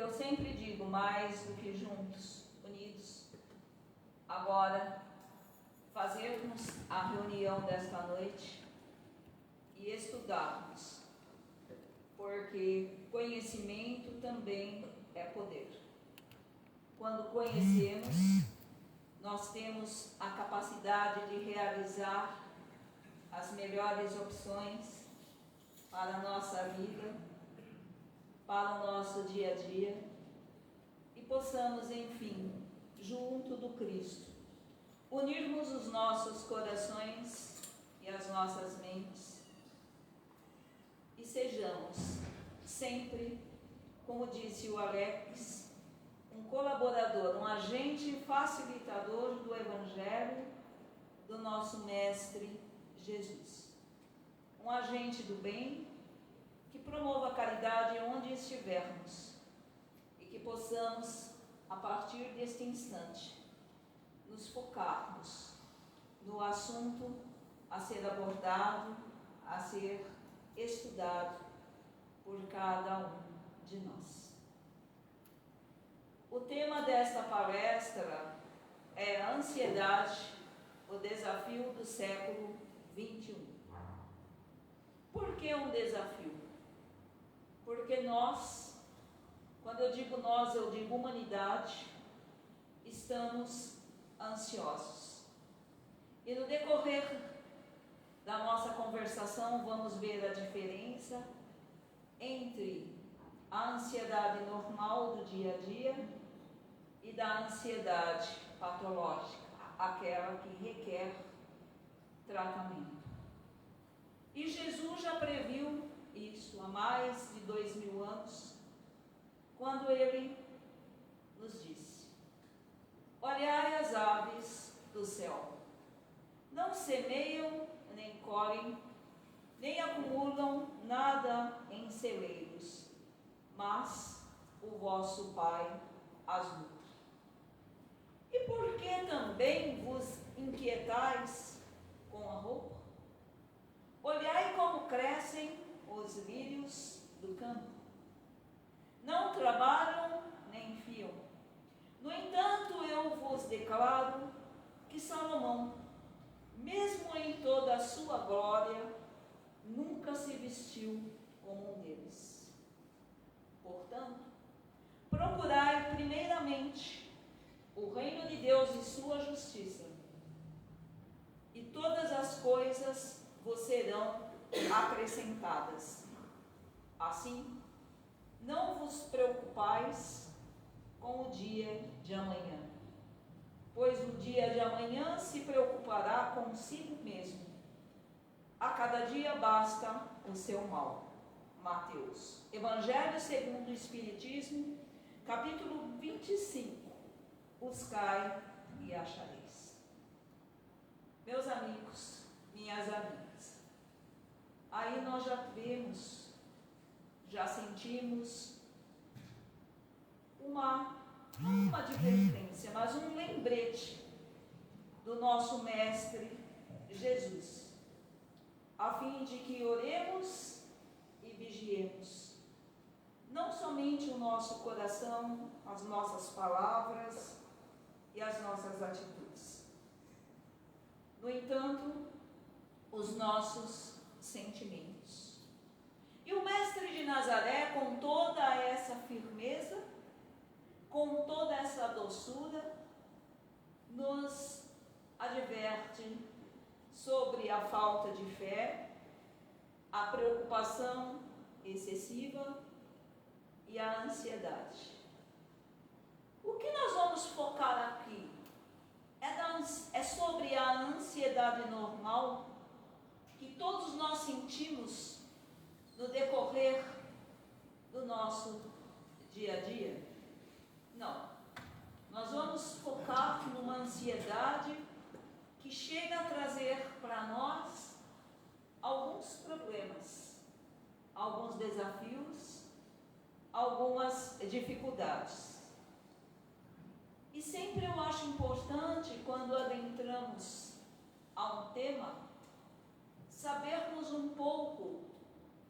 eu sempre digo, mais do que juntos, unidos, agora fazermos a reunião desta noite e estudarmos, porque conhecimento também é poder. Quando conhecemos, nós temos a capacidade de realizar as melhores opções para a nossa vida, para o nosso dia a dia, e possamos, enfim, junto do Cristo, unirmos os nossos corações e as nossas mentes e sejamos sempre, como disse o Alex, um colaborador, um agente facilitador do Evangelho do nosso Mestre Jesus. Um agente do bem que promova a caridade onde estivermos e que possamos, a partir deste instante, nos focarmos no assunto a ser abordado, a ser estudado por cada um de nós. O tema desta palestra é a ansiedade, o desafio do século XXI. Por que um desafio? Porque nós, quando eu digo nós, eu digo humanidade, estamos ansiosos. E no decorrer da nossa conversação vamos ver a diferença entre a ansiedade normal do dia a dia e da ansiedade patológica, aquela que requer tratamento. E Jesus já previu isso há mais de 2000 anos, quando ele nos disse: olhai as aves do céu, não semeiam, nem colhem, nem acumulam nada em celeiros, mas o vosso Pai as nutre. E por que também vos inquietais com a roupa? Olhai como crescem os lírios do campo. Não trabalham nem fiam. No entanto, eu vos declaro que Salomão, mesmo em toda a sua glória, nunca se vestiu como um deles. Portanto, procurai primeiramente o reino de Deus e sua justiça, e todas as coisas vos serão acrescentadas. Assim, não vos preocupais com o dia de amanhã, pois o dia de amanhã se preocupará consigo mesmo. A cada dia basta o seu mal. Mateus, Evangelho segundo o Espiritismo, capítulo 25. Buscai e achareis. Meus amigos, minhas amigas, aí nós já vemos, já sentimos não uma advertência, mas um lembrete do nosso Mestre Jesus, a fim de que oremos e vigiemos, não somente o nosso coração, as nossas palavras e as nossas atitudes, no entanto, os nossos sentimentos. E o Mestre de Nazaré, com toda essa firmeza, com toda essa doçura, nos adverte sobre a falta de fé, a preocupação excessiva e a ansiedade. O que nós vamos focar aqui é sobre a ansiedade normal que todos nós sentimos no decorrer do nosso dia a dia? Não. Nós vamos focar numa ansiedade que chega a trazer para nós alguns problemas, alguns desafios, algumas dificuldades. E sempre eu acho importante, quando adentramos a um tema, sabermos um pouco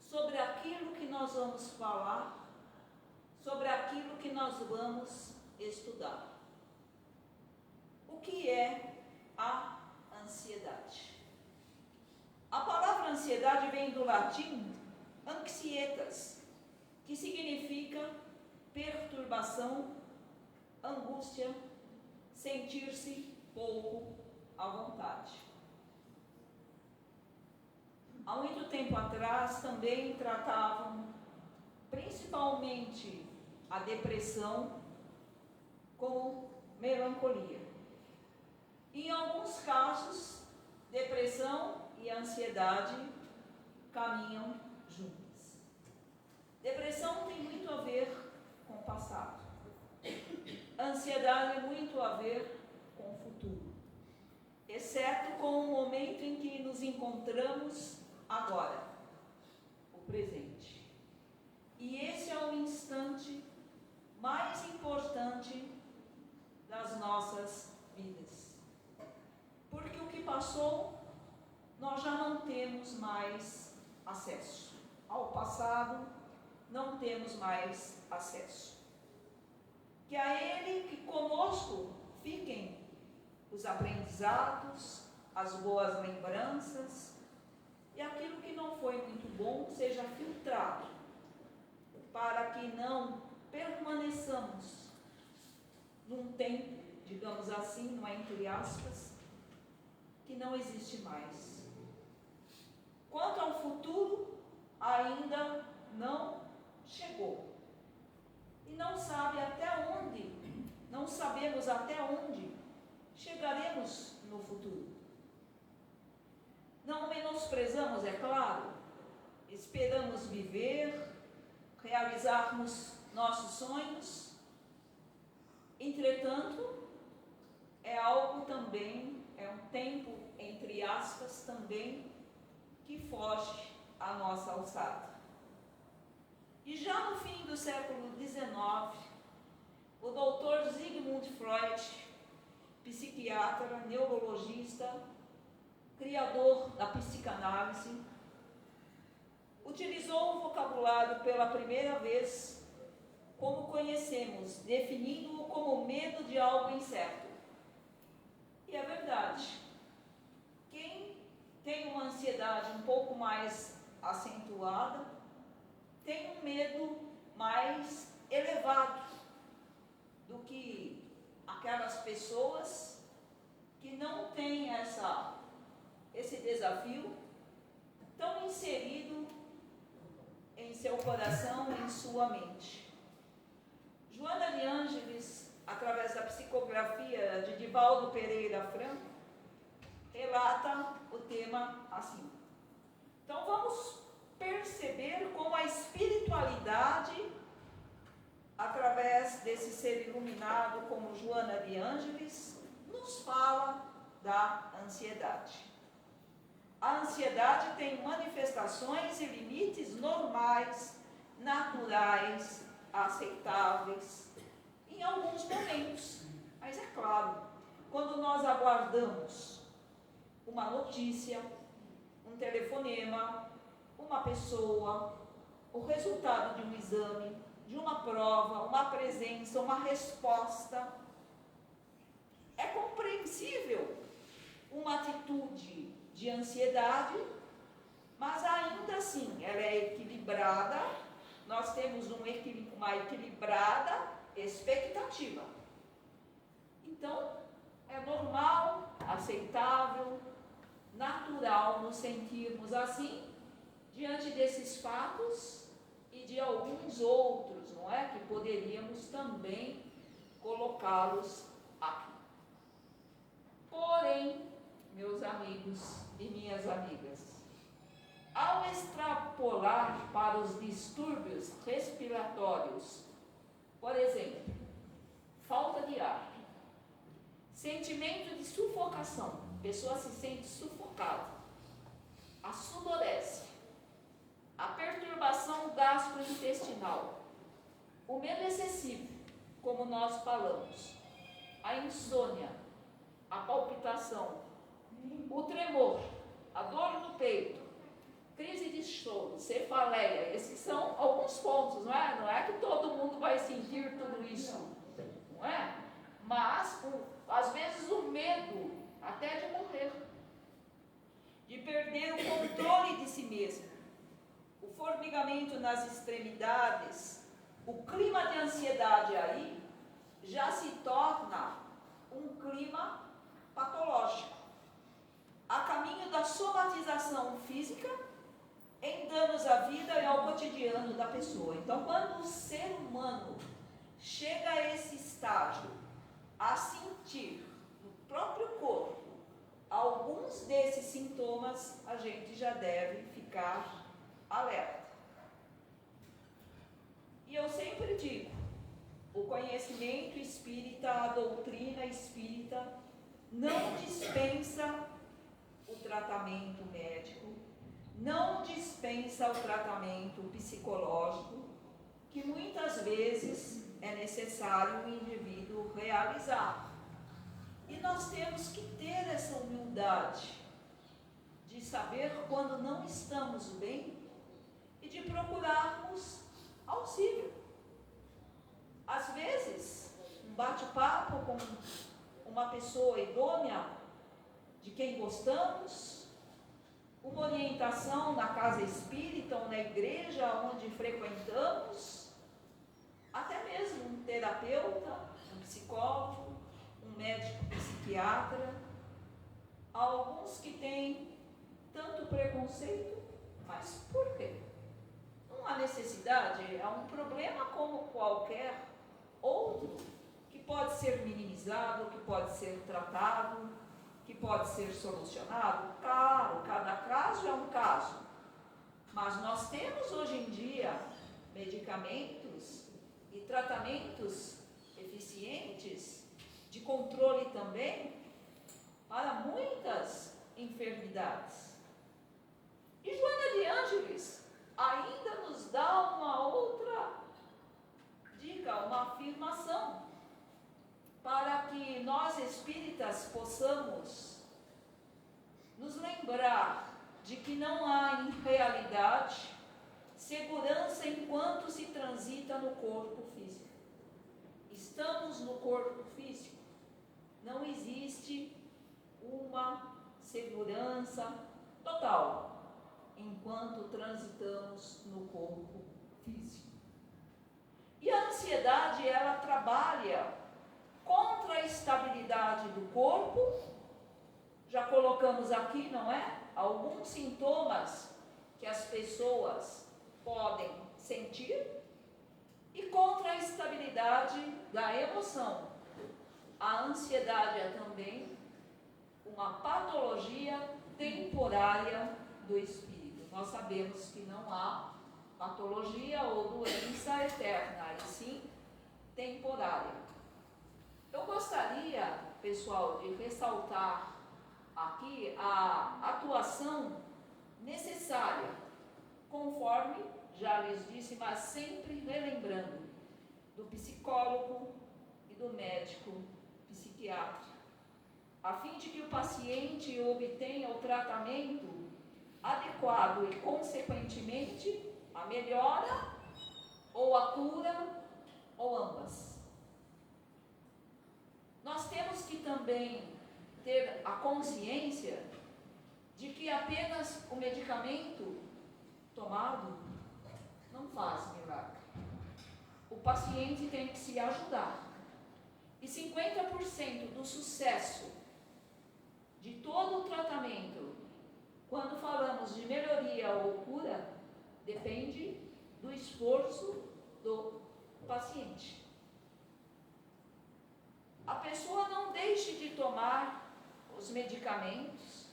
sobre aquilo que nós vamos falar, sobre aquilo que nós vamos estudar. O que é a ansiedade? A palavra ansiedade vem do latim anxietas, que significa perturbação, angústia, sentir-se pouco à vontade. Há muito tempo atrás também tratavam principalmente a depressão como melancolia. Em alguns casos, depressão e ansiedade caminham juntas. Depressão tem muito a ver com o passado. Ansiedade tem muito a ver com o futuro, exceto com o momento em que nos encontramos agora, o presente. E esse é o instante mais importante das nossas vidas. Porque o que passou, nós já não temos mais acesso. Ao passado, não temos mais acesso. Que a Ele, que conosco fiquem os aprendizados, as boas lembranças, e aquilo que não foi muito bom seja filtrado, para que não permaneçamos num tempo, digamos assim, não é entre aspas, que não existe mais. Quanto ao futuro, ainda não chegou. E não sabemos até onde chegaremos no futuro. Não menosprezamos, é claro, esperamos viver, realizarmos nossos sonhos. Entretanto, é algo também, é um tempo, entre aspas, também, que foge à nossa alçada. E já no fim do século XIX, o Dr. Sigmund Freud, psiquiatra, neurologista, criador da psicanálise, utilizou o vocabulário pela primeira vez como conhecemos, definindo-o como medo de algo incerto. E é verdade. Quem tem uma ansiedade um pouco mais acentuada, tem um medo mais elevado do que aquelas pessoas que não têm esse desafio tão inserido em seu coração, em sua mente. Joana de Ângeles, através da psicografia de Divaldo Pereira Franco, relata o tema assim. Então vamos perceber como a espiritualidade, através desse ser iluminado como Joana de Ângeles, nos fala da ansiedade. A ansiedade tem manifestações e limites normais, naturais, aceitáveis, em alguns momentos. Mas é claro, quando nós aguardamos uma notícia, um telefonema, uma pessoa, o resultado de um exame, de uma prova, uma presença, uma resposta, é compreensível uma atitude de ansiedade, mas ainda assim ela é equilibrada, nós temos uma equilibrada expectativa. Então, é normal, aceitável, natural nos sentirmos assim, diante desses fatos e de alguns outros, não é? Que poderíamos também colocá-los aqui. Porém, meus amigos e minhas amigas, ao extrapolar para os distúrbios respiratórios, por exemplo, falta de ar, sentimento de sufocação, a pessoa se sente sufocada, a sudorese, a perturbação gastrointestinal, o medo excessivo, como nós falamos, a insônia, a palpitação, o tremor, a dor no peito, crise de choro, cefaleia, esses são alguns pontos, não é? Não é que todo mundo vai sentir ouvir tudo isso, não é? Mas, às vezes, o medo até de morrer, de perder o controle de si mesmo, o formigamento nas extremidades, o clima de ansiedade aí já se torna um clima patológico, a caminho da somatização física em danos à vida e ao cotidiano da pessoa. Então, quando o ser humano chega a esse estágio, a sentir no próprio corpo alguns desses sintomas, a gente já deve ficar alerta. E eu sempre digo, o conhecimento espírita, a doutrina espírita, não dispensa o tratamento médico, não dispensa o tratamento psicológico, que muitas vezes é necessário o indivíduo realizar. E nós temos que ter essa humildade de saber quando não estamos bem e de procurarmos auxílio. Às vezes, um bate-papo com uma pessoa idônea, de quem gostamos, uma orientação na casa espírita ou na igreja onde frequentamos, até mesmo um terapeuta, um psicólogo, um médico psiquiatra. Há alguns que têm tanto preconceito, mas por quê? Não há necessidade, é um problema como qualquer outro, que pode ser minimizado, que pode ser tratado, que pode ser solucionado. Claro, cada caso é um caso, mas nós temos hoje em dia medicamentos e tratamentos eficientes, de controle também, para muitas enfermidades. E Joana de Ângeles ainda nos dá uma outra dica, uma afirmação, para que nós espíritas possamos nos lembrar de que não há em realidade segurança enquanto se transita no corpo físico. Estamos no corpo físico, não existe uma segurança total enquanto transitamos no corpo físico. E a ansiedade, ela trabalha contra a estabilidade do corpo. Já colocamos aqui, não é? Alguns sintomas que as pessoas podem sentir, e contra a estabilidade da emoção. A ansiedade é também uma patologia temporária do espírito. Nós sabemos que não há patologia ou doença eterna, e sim temporária. Eu gostaria, pessoal, de ressaltar aqui a atuação necessária, conforme já lhes disse, mas sempre relembrando, do psicólogo e do médico psiquiatra, a fim de que o paciente obtenha o tratamento adequado e, consequentemente, a melhora ou a cura ou ambas. Nós temos que também ter a consciência de que apenas o medicamento tomado não faz milagre. O paciente tem que se ajudar. E 50% do sucesso de todo o tratamento, quando falamos de melhoria ou cura, depende do esforço do paciente. A pessoa não deixe de tomar os medicamentos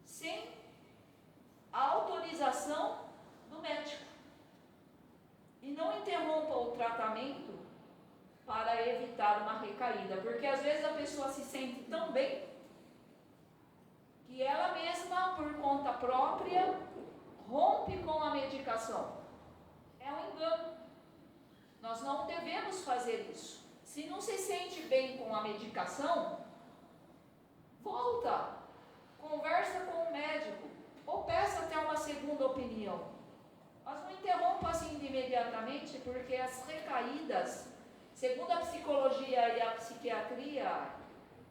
sem a autorização do médico. E não interrompa o tratamento para evitar uma recaída, porque às vezes a pessoa se sente tão bem que ela mesma, por conta própria, rompe com a medicação. É um engano. Nós não devemos fazer isso. Se não se sente bem com a medicação, volta, conversa com o médico, ou peça até uma segunda opinião. Mas não interrompa assim de imediatamente, porque as recaídas Segundo a psicologia e a psiquiatria,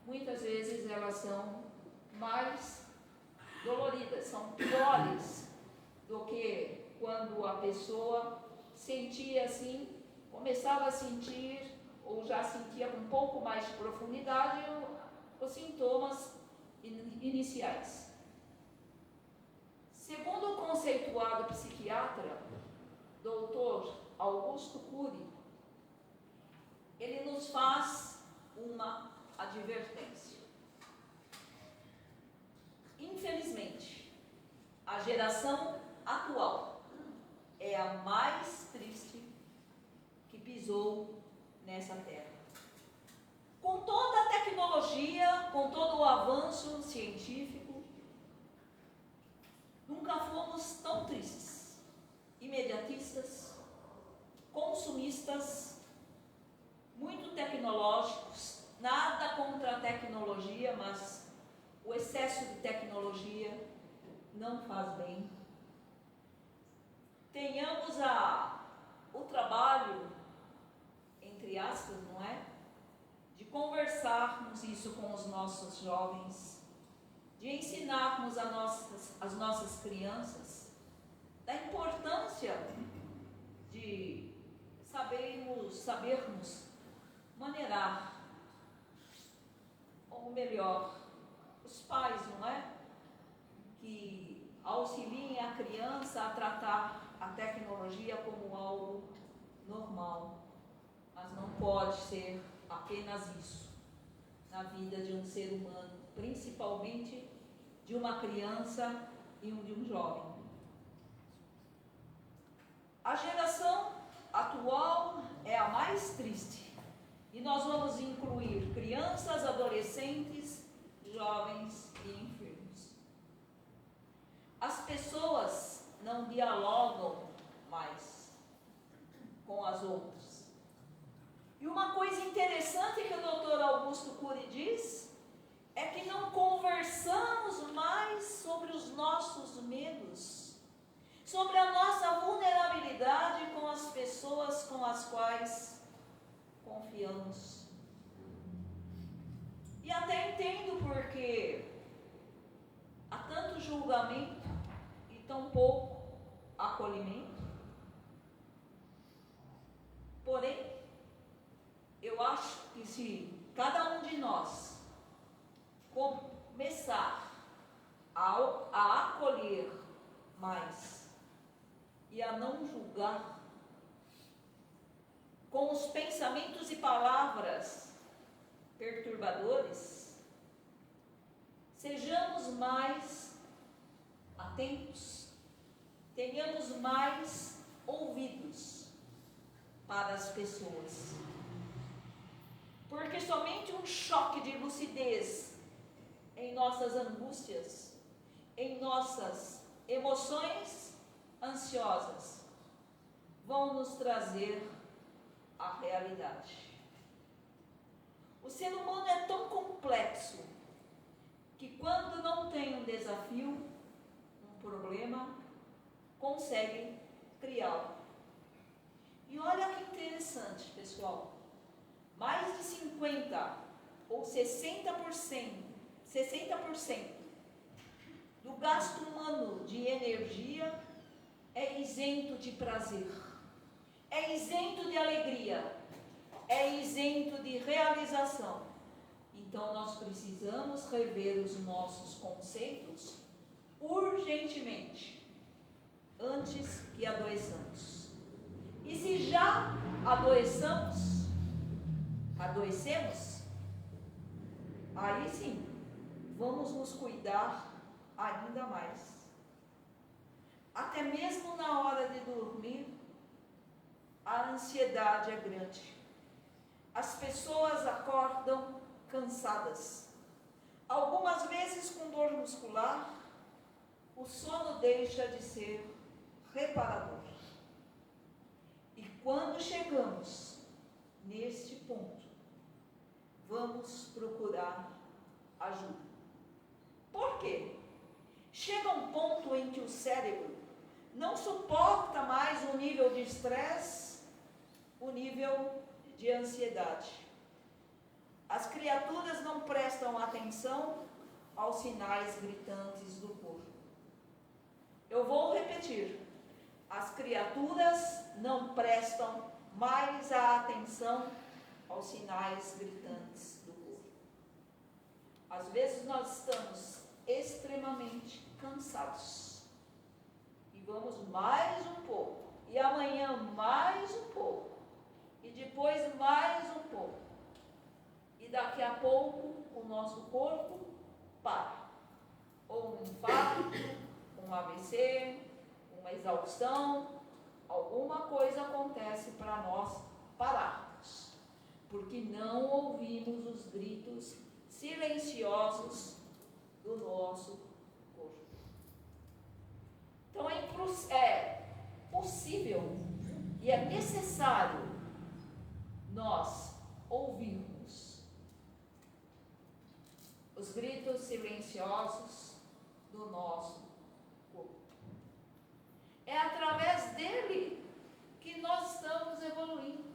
muitas vezes elas são mais doloridas, são piores do que quando a pessoa sentia assim, começava a sentir ou já sentia com um pouco mais de profundidade os sintomas iniciais. Segundo o conceituado psiquiatra, Dr. Augusto Cury, ele nos faz uma advertência. Infelizmente, a geração atual é a mais triste que pisou nessa terra. Com toda a tecnologia, com todo o avanço científico, nunca fomos tão tristes, imediatistas, consumistas, muito tecnológicos, nada contra a tecnologia, mas o excesso de tecnologia não faz bem. Tenhamos o trabalho, entre aspas, não é? De conversarmos isso com os nossos jovens, de ensinarmos as nossas crianças da importância de sabermos maneirar, ou melhor, os pais, não é? Que auxiliem a criança a tratar a tecnologia como algo normal, mas não pode ser apenas isso na vida de um ser humano, principalmente de uma criança e de um jovem. A geração atual é a mais triste e nós vamos incluir crianças, adolescentes, jovens e enfermos. As pessoas não dialogam mais com as outras. E uma coisa interessante que o Dr. Augusto Cury diz é que não conversamos mais sobre os nossos medos, sobre a nossa vulnerabilidade com as pessoas com as quais confiamos. E até entendo porque há tanto julgamento e tão pouco acolhimento. Porém, eu acho que se cada um de nós começar a acolher mais e a não julgar com os pensamentos e palavras perturbadores, sejamos mais atentos, tenhamos mais ouvidos para as pessoas. Porque somente um choque de lucidez em nossas angústias, em nossas emoções ansiosas, vão nos trazer a realidade. O ser humano é tão complexo que quando não tem um desafio, um problema, consegue criá-lo. E olha que interessante, pessoal. Mais de 50% ou 60% do gasto humano de energia é isento de prazer, é isento de alegria, é isento de realização. Então nós precisamos rever os nossos conceitos urgentemente, antes que adoeçamos. E se já adoecemos, aí sim, vamos nos cuidar ainda mais. Até mesmo na hora de dormir, a ansiedade é grande. As pessoas acordam cansadas. Algumas vezes com dor muscular, o sono deixa de ser reparador. E quando chegamos neste ponto, vamos procurar ajuda. Por quê? Chega um ponto em que o cérebro não suporta mais o nível de estresse, o nível de ansiedade. As criaturas não prestam atenção aos sinais gritantes do corpo. Eu vou repetir. As criaturas não prestam mais a atenção aos sinais gritantes do corpo. Às vezes nós estamos extremamente cansados. E vamos mais um pouco. E amanhã mais um pouco. E depois mais um pouco. E daqui a pouco o nosso corpo para. Ou um infarto, um AVC, uma exaustão, alguma coisa acontece para nós pararmos. Porque não ouvimos os gritos silenciosos do nosso corpo. Então é possível e é necessário nós ouvirmos os gritos silenciosos do nosso corpo. É através dele que nós estamos evoluindo.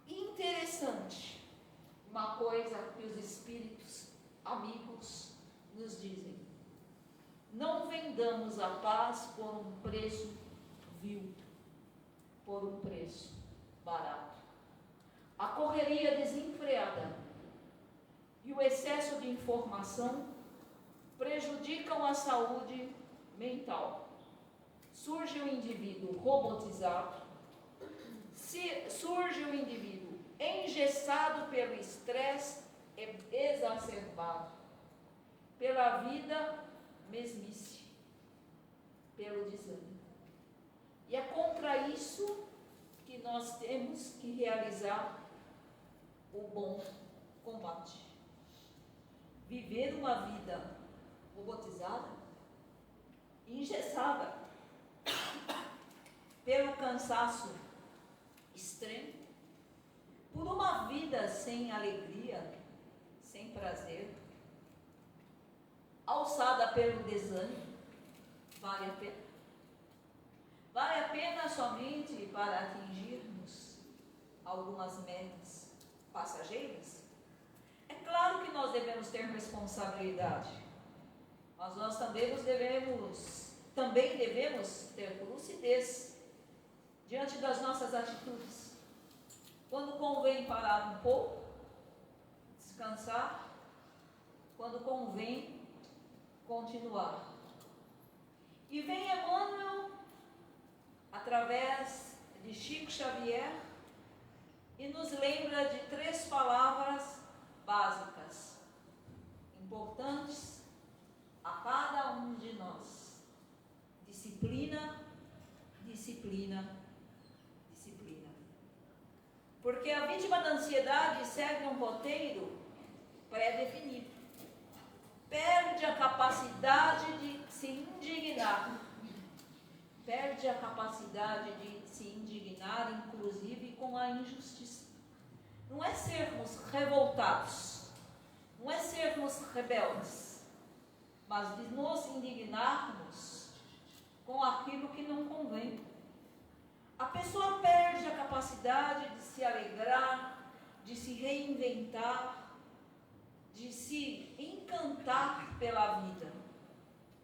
Interessante, uma coisa que os espíritos amigos nos dizem: não vendamos a paz por um preço vil, por um preço barato. A correria desenfreada e o excesso de informação prejudicam a saúde mental. Surge o indivíduo robotizado, surge o indivíduo engessado pelo estresse exacerbado, pela vida mesmice, pelo desânimo. E é contra isso que nós temos que realizar o bom combate. Viver uma vida robotizada, engessada, pelo cansaço extremo, por uma vida sem alegria, sem prazer, alçada pelo desânimo, vale a pena? Vale a pena somente para atingirmos algumas metas passageiras? É claro que nós devemos ter responsabilidade, mas nós também devemos ter lucidez diante das nossas atitudes. Quando convém parar um pouco, descansar, quando convém continuar. E vem Emmanuel, através de Chico Xavier, e nos lembra de 3 palavras básicas, importantes a cada um de nós: disciplina, disciplina, disciplina. Porque a vítima da ansiedade segue um roteiro pré-definido. Perde a capacidade de se indignar. Perde a capacidade de se indignar, inclusive com a injustiça. Não é sermos revoltados, não é sermos rebeldes, mas de nos indignarmos com aquilo que não convém. A pessoa perde a capacidade de se alegrar, de se reinventar, de se encantar pela vida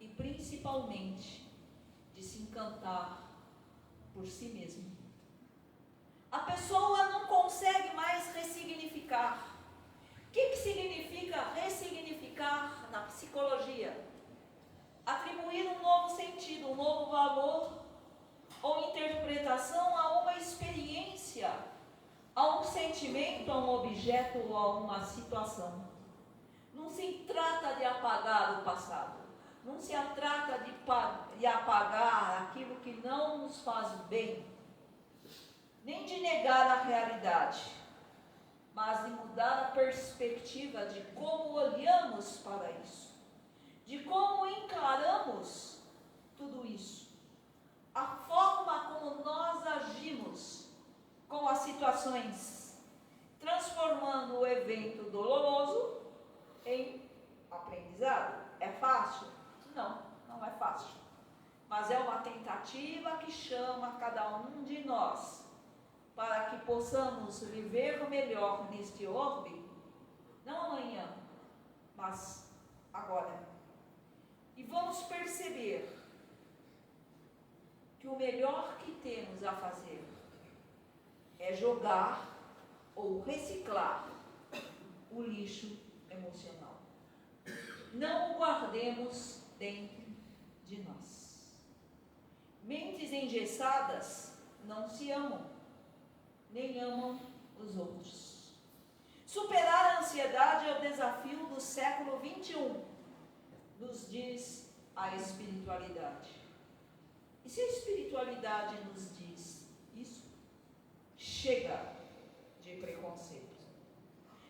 e principalmente de se encantar por si mesmo. A pessoa não consegue mais ressignificar. O que significa ressignificar na psicologia? Atribuir um novo sentido, um novo valor ou interpretação a uma experiência, a um sentimento, a um objeto ou a uma situação. Não se trata de apagar o passado, não se trata de apagar aquilo que não nos faz bem, nem de negar a realidade, mas de mudar a perspectiva de como olhamos para isso, de como encaramos tudo isso, a forma como nós agimos com as situações, transformando o evento doloroso em aprendizado. É fácil? Não, não é fácil. Mas é uma tentativa que chama cada um de nós para que possamos viver melhor neste orbe, não amanhã, mas agora. E vamos perceber que o melhor que temos a fazer é jogar ou reciclar o lixo emocional. Não o guardemos dentro de nós. Mentes engessadas não se amam, nem amam os outros. Superar a ansiedade é o desafio do século 21, nos diz a espiritualidade. E se a espiritualidade nos diz isso, chega de preconceito.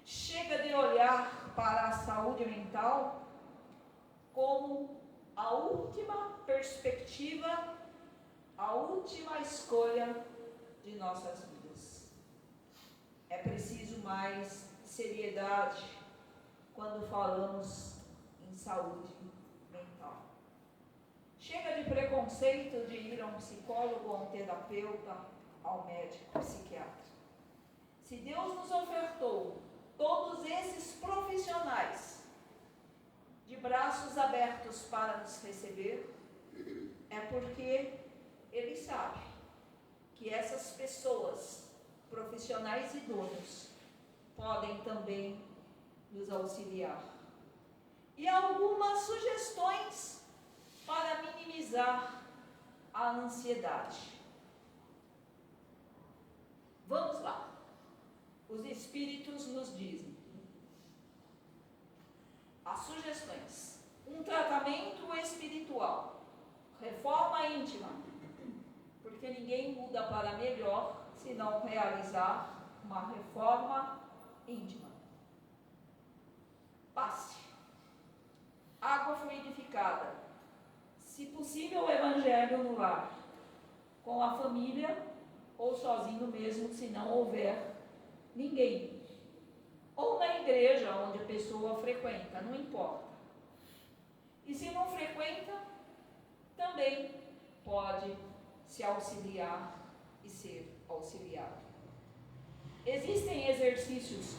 Chega de olhar para a saúde mental como a última perspectiva, a última escolha de nossas vidas. É preciso mais seriedade quando falamos em saúde mental. Chega de preconceito de ir a um psicólogo, a um terapeuta, ao médico, psiquiatra. Se Deus nos ofertou todos esses profissionais de braços abertos para nos receber, é porque Ele sabe que essas pessoas, profissionais idôneos, podem também nos auxiliar. E algumas sugestões para minimizar a ansiedade. Vamos lá. Os espíritos nos dizem as sugestões: um tratamento espiritual, reforma íntima, porque ninguém muda para melhor se não realizar uma reforma íntima. Passe, água fluidificada, se possível o evangelho no lar, com a família ou sozinho mesmo, se não houver ninguém. Ou na igreja onde a pessoa frequenta, não importa. E se não frequenta, também pode se auxiliar e ser auxiliado. Existem exercícios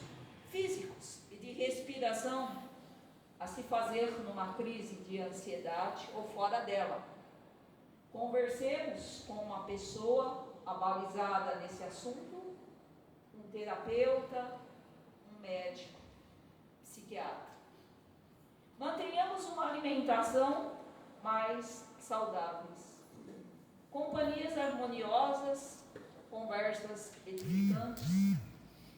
físicos e de respiração a se fazer numa crise de ansiedade ou fora dela. Conversemos com uma pessoa abalizada nesse assunto, um terapeuta, um médico, psiquiatra. Mantenhamos uma alimentação mais saudáveis, companhias harmoniosas, conversas edificantes.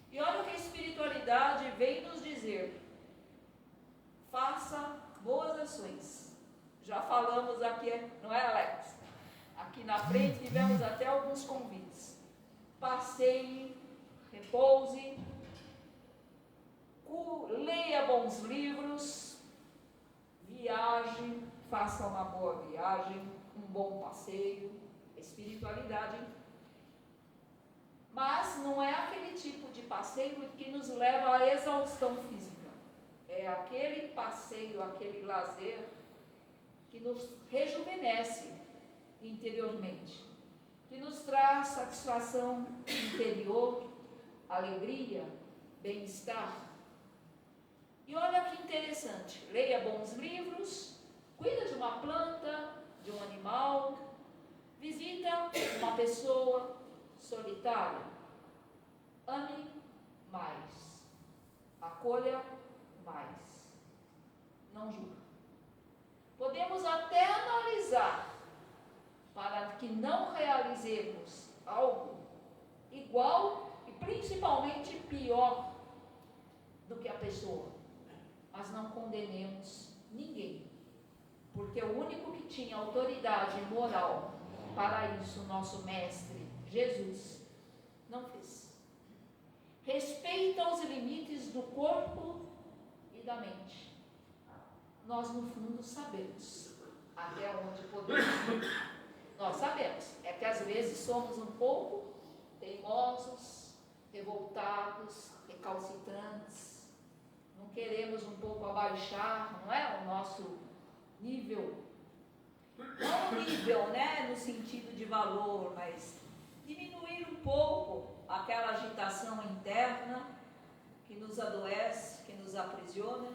E olha o que a espiritualidade vem nos dizer: faça boas ações. Já falamos aqui, não é, Alex? Aqui na frente tivemos até alguns convites. Passeie, repouse, leia bons livros, viaje, faça uma boa viagem, um bom passeio, espiritualidade. Mas não é aquele tipo de passeio que nos leva à exaustão física. É aquele passeio, aquele lazer que nos rejuvenesce interiormente, que nos traz satisfação interior, alegria, bem-estar. E olha que interessante, leia bons livros, cuida de uma planta, de um animal, visita uma pessoa solitária, ame mais, acolha mais, não julga. Podemos até analisar para que não realizemos algo igual e principalmente pior do que a pessoa, mas não condenemos ninguém, porque o único que tinha autoridade moral para isso, nosso mestre Jesus, não fez. Respeita os limites do corpo e da mente. Nós no fundo sabemos até onde podemos ir. Nós sabemos, é que às vezes somos um pouco teimosos, revoltados, recalcitrantes, não queremos um pouco abaixar, não é, o nosso nível, não nível, né, no sentido de valor, mas diminuir um pouco a aquela agitação interna que nos adoece, que nos aprisiona,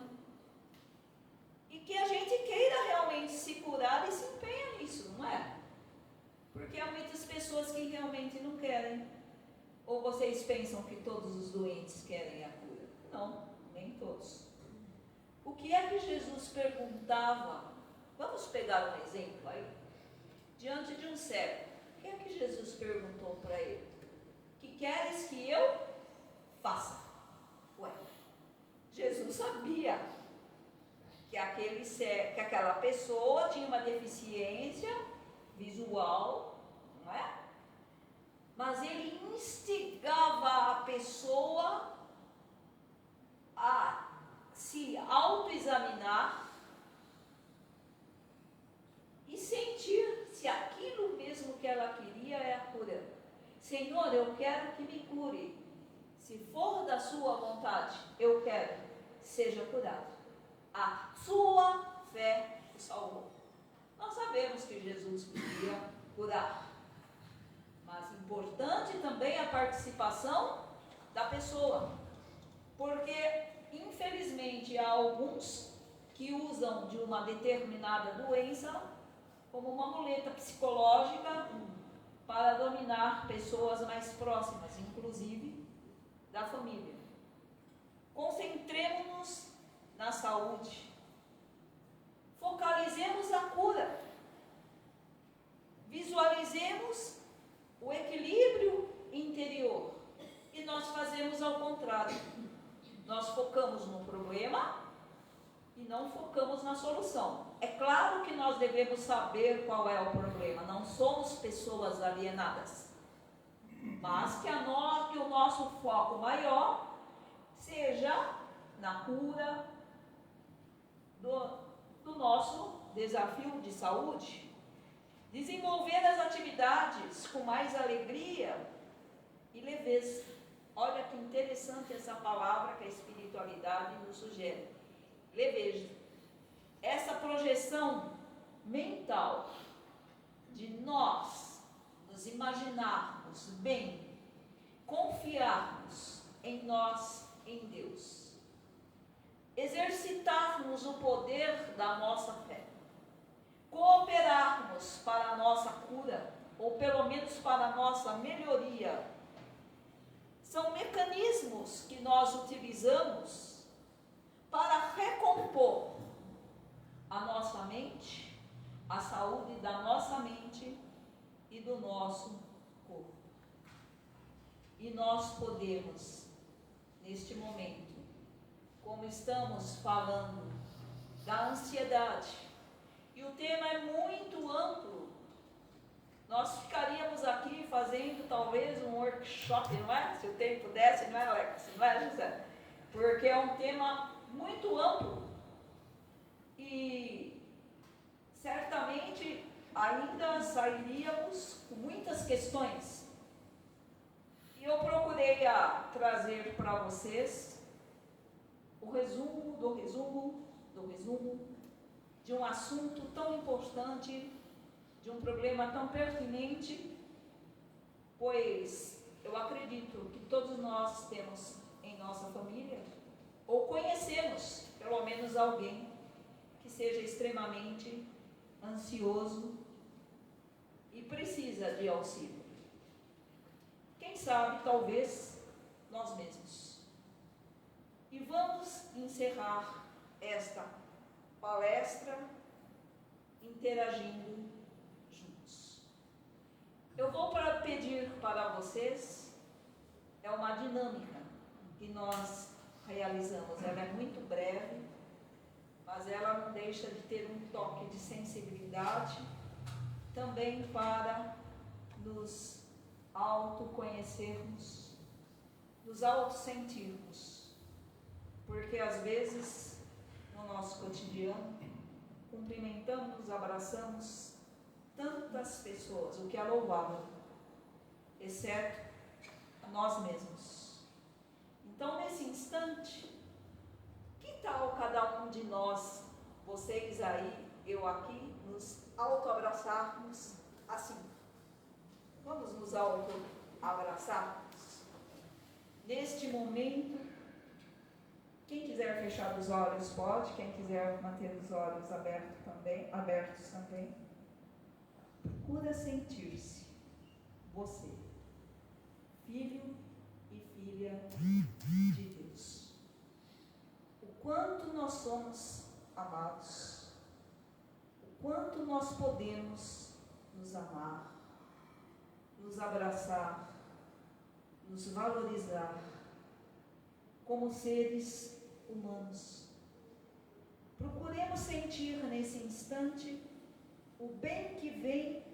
e que a gente queira realmente se curar e se empenha nisso, não é? Porque há muitas pessoas que realmente não querem. Ou vocês pensam que todos os doentes querem a cura? Não, nem todos. O que é que Jesus perguntava? Vamos pegar um exemplo aí. Diante de um cego, o que é que Jesus perguntou para ele? Que queres que eu faça? Ué, Jesus sabia que aquela pessoa tinha uma deficiência visual, não é? Mas ele instigava a pessoa a se autoexaminar e sentir se aquilo mesmo que ela queria é a cura. Senhor, eu quero que me cure. Se for da sua vontade, eu quero, seja curado. A sua fé o salvou. Nós sabemos que Jesus podia curar, mas importante também a participação da pessoa, porque infelizmente há alguns que usam de uma determinada doença como uma muleta psicológica para dominar pessoas mais próximas, inclusive da família. Concentremos-nos na saúde. Focalizemos a cura. Visualizemos o equilíbrio interior. E nós fazemos ao contrário. Nós focamos no problema e não focamos na solução. É claro que nós devemos saber qual é o problema. Não somos pessoas alienadas. Mas que o nosso foco maior seja na cura do nosso desafio de saúde. Desenvolver as atividades com mais alegria e leveza. Olha que interessante essa palavra que a espiritualidade nos sugere. Leveza. Essa projeção mental de nós nos imaginarmos bem, confiarmos em nós, em Deus. Exercitarmos o poder da nossa fé. Cooperarmos para a nossa cura, ou pelo menos para a nossa melhoria. São mecanismos que nós utilizamos para recompor a nossa mente, a saúde da nossa mente e do nosso corpo. E nós podemos, neste momento, como estamos falando da ansiedade, e o tema é muito amplo, nós ficaríamos aqui fazendo talvez um workshop, não é? Se o tempo desse, não é, Alex? Não é, José? Porque é um tema muito amplo e certamente ainda sairíamos com muitas questões. E eu procurei trazer para vocês o resumo do resumo de um assunto tão importante, de um problema tão pertinente, pois eu acredito que todos nós temos em nossa família, ou conhecemos pelo menos alguém que seja extremamente ansioso e precisa de auxílio. Quem sabe, talvez, nós mesmos. E vamos encerrar esta palestra interagindo juntos. Eu vou pedir para vocês, é uma dinâmica que nós realizamos, ela é muito breve, mas ela não deixa de ter um toque de sensibilidade, também para nos autoconhecermos, nos autossentirmos, porque às vezes, no nosso cotidiano, cumprimentamos, abraçamos tantas pessoas, o que é louvável, exceto a nós mesmos. Então, nesse instante, que tal cada um de nós, vocês aí, eu aqui, nos autoabraçarmos assim? Vamos nos autoabraçarmos? neste momento, quem quiser fechar os olhos pode, quem quiser manter os olhos abertos também. Procura sentir-se, você, filho e filha de Deus. O quanto nós somos amados, o quanto nós podemos nos amar, nos abraçar, nos valorizar como seres humanos. Procuremos sentir nesse instante o bem que vem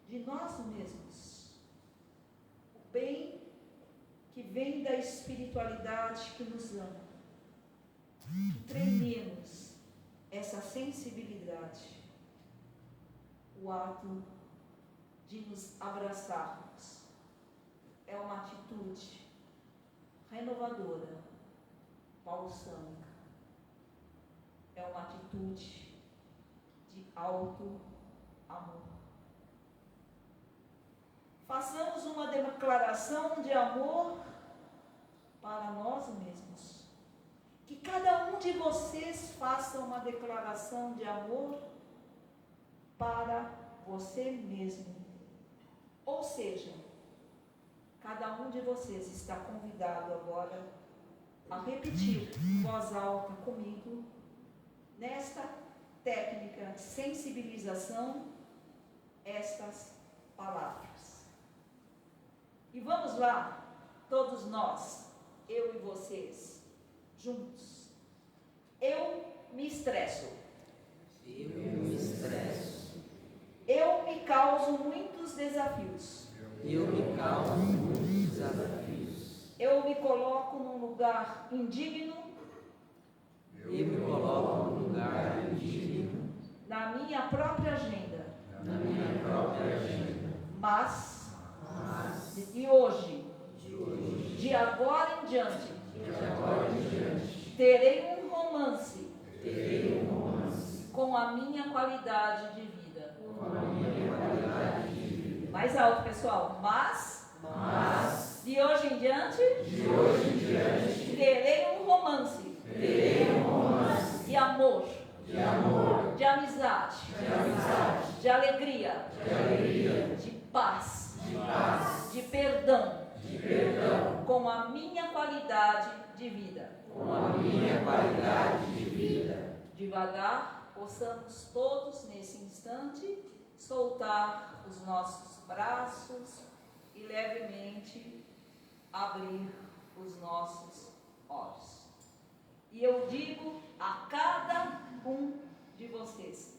de nós mesmos, o bem que vem da espiritualidade que nos ama. Treinemos essa sensibilidade, o ato de nos abraçarmos. É uma atitude renovadora, balsâmica. É uma atitude de alto amor. Façamos uma declaração de amor para nós mesmos. Que cada um de vocês faça uma declaração de amor para você mesmo. Ou seja, cada um de vocês está convidado agora a repetir em voz alta comigo, nesta técnica de sensibilização, estas palavras. E vamos lá, todos nós, eu e vocês, juntos. Eu me estresso. Eu me estresso. Eu me causo muitos desafios. Eu me causo muitos desafios. Eu me coloco num lugar indigno. Eu me coloco num lugar indigno. Na minha própria agenda. Na minha própria agenda. Mas de hoje, de agora em diante, terei um romance com a minha qualidade de vida. Mais alto, pessoal. Mas de hoje em diante, terei um romance de amor, de amizade, de alegria, de paz, de perdão, com a minha qualidade de vida. Devagar, possamos todos nesse instante soltar os nossos braços e levemente abrir os nossos olhos. E eu digo a cada um de vocês: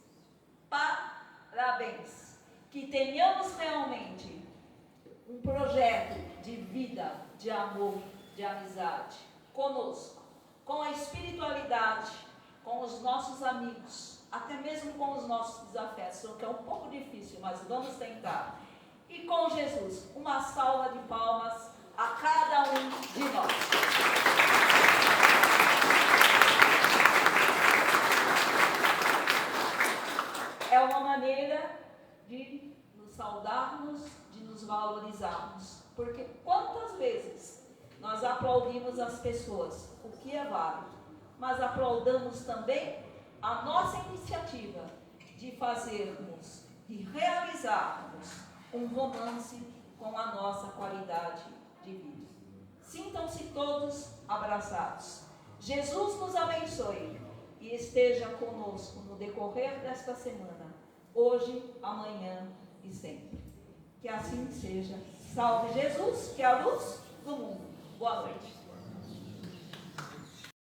parabéns! Que tenhamos realmente um projeto de vida, de amor, de amizade conosco, com a espiritualidade, com os nossos amigos, até mesmo com os nossos desafetos, o que é um pouco difícil, mas vamos tentar. E com Jesus, uma salva de palmas a cada um de nós. É uma maneira de nos saudarmos, de nos valorizarmos. Porque quantas vezes nós aplaudimos as pessoas, o que é válido, mas aplaudamos também a nossa iniciativa de fazermos, de realizarmos um romance com a nossa qualidade de vida. Sintam-se todos abraçados. Jesus nos abençoe e esteja conosco no decorrer desta semana, hoje, amanhã e sempre. Que assim seja. Salve Jesus, que é a luz do mundo. Boa noite.